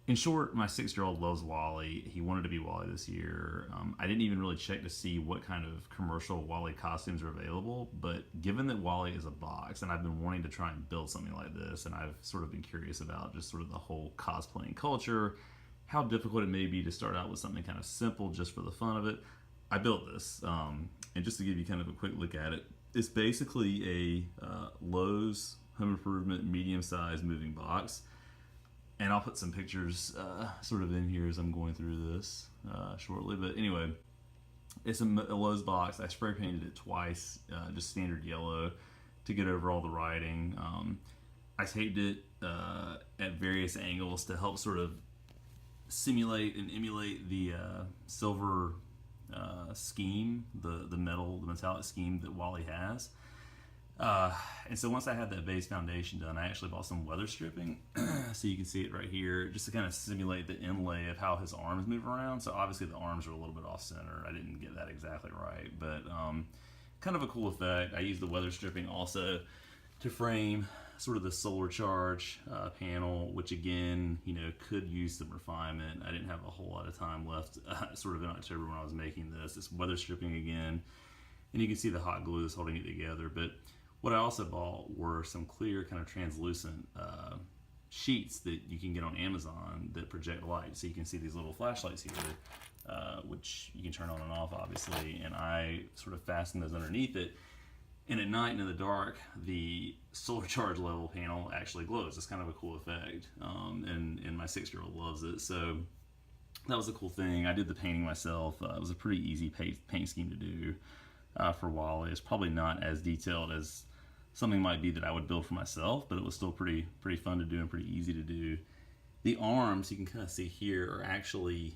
In short, my 6-year-old loves Wally. He wanted to be Wally this year. I didn't even really check to see what kind of commercial Wally costumes are available, but given that Wally is a box, and I've been wanting to try and build something like this, and I've sort of been curious about just sort of the whole cosplaying culture, how difficult it may be to start out with something kind of simple just for the fun of it, I built this. And just to give you kind of a quick look at it, it's basically a Lowe's Home Improvement medium-sized moving box. And I'll put some pictures sort of in here as I'm going through this shortly. But anyway, it's a Lowe's box. I spray painted it twice, just standard yellow, to get over all the writing. I taped it at various angles to help sort of simulate and emulate the silver scheme, the metallic scheme that Wally has. And so once I had that base foundation done, I actually bought some weather stripping, so you can see it right here, just to kind of simulate the inlay of how his arms move around. So obviously the arms are a little bit off center. I didn't get that exactly right, but kind of a cool effect. I used the weather stripping also to frame sort of the solar charge panel, which again, could use some refinement. I didn't have a whole lot of time left sort of in October when I was making this. It's weather stripping again, and you can see the hot glue that's holding it together. But what I also bought were some clear kind of translucent sheets that you can get on Amazon that project light. So you can see these little flashlights here, which you can turn on and off obviously, and I sort of fasten those underneath it. And at night and in the dark, the solar charge level panel actually glows. It's kind of a cool effect, and my 6-year-old loves it. So that was a cool thing. I did the painting myself. It was a pretty easy paint scheme to do for Wally. It's probably not as detailed as something might be that I would build for myself, but it was still pretty fun to do and pretty easy to do. The arms, you can kind of see here, are actually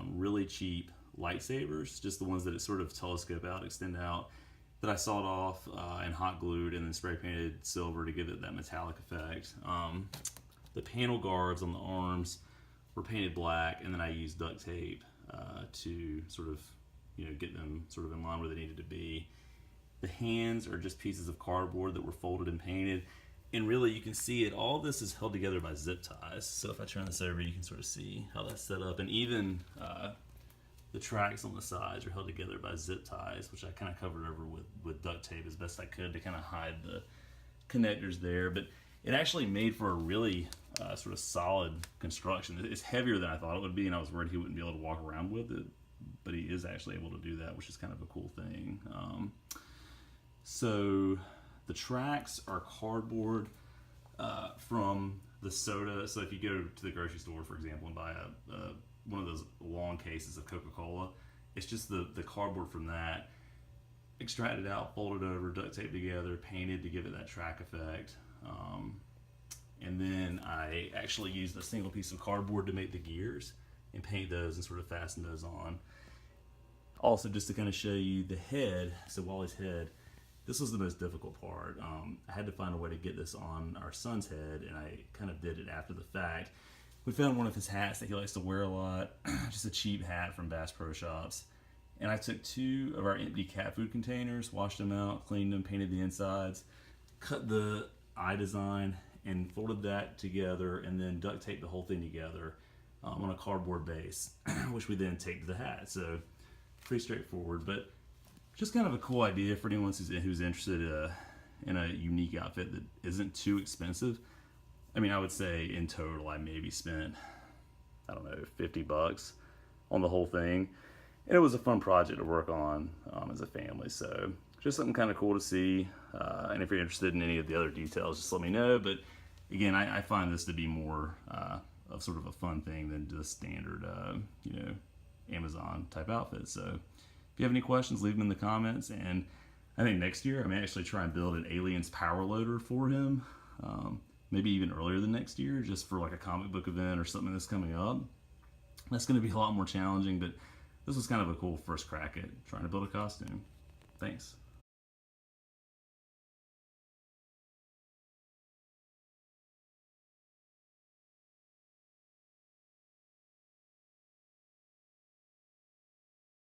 really cheap lightsabers, just the ones that sort of telescope out, extend out, that I sawed off and hot glued and then spray painted silver to give it that metallic effect. The panel guards on the arms were painted black, and then I used duct tape to sort of get them sort of in line where they needed to be. The hands are just pieces of cardboard that were folded and painted. And really, you can see it, all this is held together by zip ties. So if I turn this over, you can sort of see how that's set up. And even the tracks on the sides are held together by zip ties, which I kind of covered over with duct tape as best I could to kind of hide the connectors there. But it actually made for a really sort of solid construction. It's heavier than I thought it would be, and I was worried he wouldn't be able to walk around with it. But he is actually able to do that, which is kind of a cool thing. So the tracks are cardboard from the soda. So if you go to the grocery store, for example, and buy one of those long cases of Coca-Cola, it's just the cardboard from that, extracted out, folded over, duct taped together, painted to give it that track effect. And then I actually used a single piece of cardboard to make the gears and paint those and sort of fasten those on. Also, just to kind of show you the head, so Wally's head, this was the most difficult part. I had to find a way to get this on our son's head, and I kind of did it after the fact. We found one of his hats that he likes to wear a lot, just a cheap hat from Bass Pro Shops. And I took 2 of our empty cat food containers, washed them out, cleaned them, painted the insides, cut the eye design, and folded that together, and then duct taped the whole thing together on a cardboard base, which we then taped to the hat. So pretty straightforward, but just kind of a cool idea for anyone who's interested in a unique outfit that isn't too expensive. I mean, I would say in total I maybe spent, I don't know, $50 on the whole thing. And it was a fun project to work on as a family. So just something kind of cool to see. And if you're interested in any of the other details, just let me know. But again, I find this to be more of sort of a fun thing than just standard, Amazon type outfit. So if you have any questions, leave them in the comments. And I think next year I may actually try and build an Aliens power loader for him. Maybe even earlier than next year, just for like a comic book event or something that's coming up. That's going to be a lot more challenging, but this was kind of a cool first crack at trying to build a costume. Thanks.